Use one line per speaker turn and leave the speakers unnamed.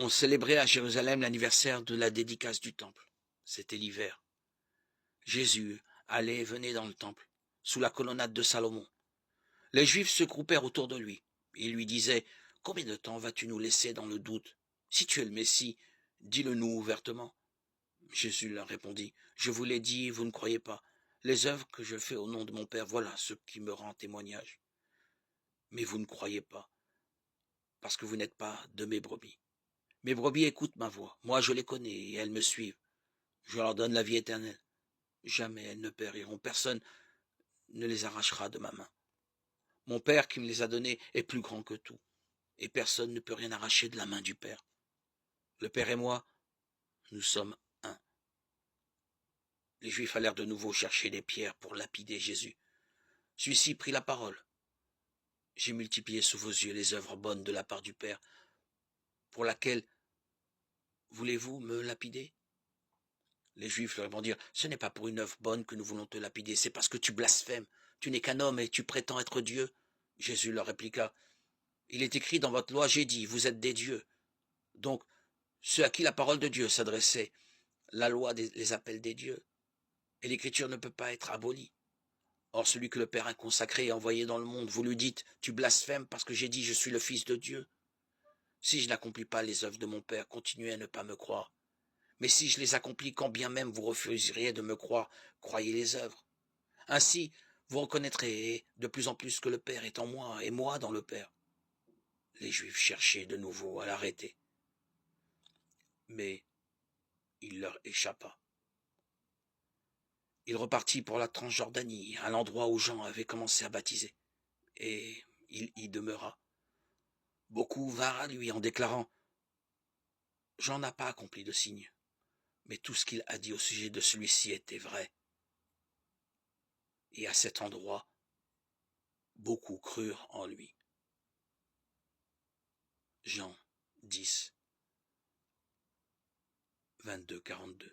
On célébrait à Jérusalem l'anniversaire de la dédicace du temple. C'était l'hiver. Jésus allait et venait dans le temple, sous la colonnade de Salomon. Les Juifs se groupèrent autour de lui. Ils lui disaient « Combien de temps vas-tu nous laisser dans le doute? Si tu es le Messie, dis-le-nous ouvertement. » Jésus leur répondit « Je vous l'ai dit, vous ne croyez pas. Les œuvres que je fais au nom de mon Père, voilà ce qui me rend témoignage. Mais vous ne croyez pas, parce que vous n'êtes pas de mes brebis. Mes brebis écoutent ma voix. Moi, je les connais et elles me suivent. Je leur donne la vie éternelle. Jamais elles ne périront. Personne ne les arrachera de ma main. Mon Père qui me les a donnés est plus grand que tout, et personne ne peut rien arracher de la main du Père. Le Père et moi, nous sommes un. » Les Juifs allèrent de nouveau chercher des pierres pour lapider Jésus. Celui-ci prit la parole. « J'ai multiplié sous vos yeux les œuvres bonnes de la part du Père. Pour laquelle voulez-vous me lapider ?» Les Juifs lui répondirent « Ce n'est pas pour une œuvre bonne que nous voulons te lapider, c'est parce que tu blasphèmes. Tu n'es qu'un homme et tu prétends être Dieu. » Jésus leur répliqua « Il est écrit dans votre loi, j'ai dit, vous êtes des dieux. » Donc, ceux à qui la parole de Dieu s'adressait, la loi les appelle des dieux, et l'écriture ne peut pas être abolie. Or, celui que le Père a consacré et envoyé dans le monde, vous lui dites, tu blasphèmes parce que j'ai dit, je suis le Fils de Dieu. Si je n'accomplis pas les œuvres de mon Père, continuez à ne pas me croire. Mais si je les accomplis, quand bien même vous refuseriez de me croire, croyez les œuvres. Ainsi, vous reconnaîtrez de plus en plus que le Père est en moi et moi dans le Père. Les Juifs cherchaient de nouveau à l'arrêter. Mais il leur échappa. Il repartit pour la Transjordanie, à l'endroit où Jean avait commencé à baptiser, et il y demeura. Beaucoup vinrent à lui en déclarant « Jean n'a pas accompli de signe, mais tout ce qu'il a dit au sujet de celui-ci était vrai. » Et à cet endroit, beaucoup crurent en lui. Jean 10, 22-42.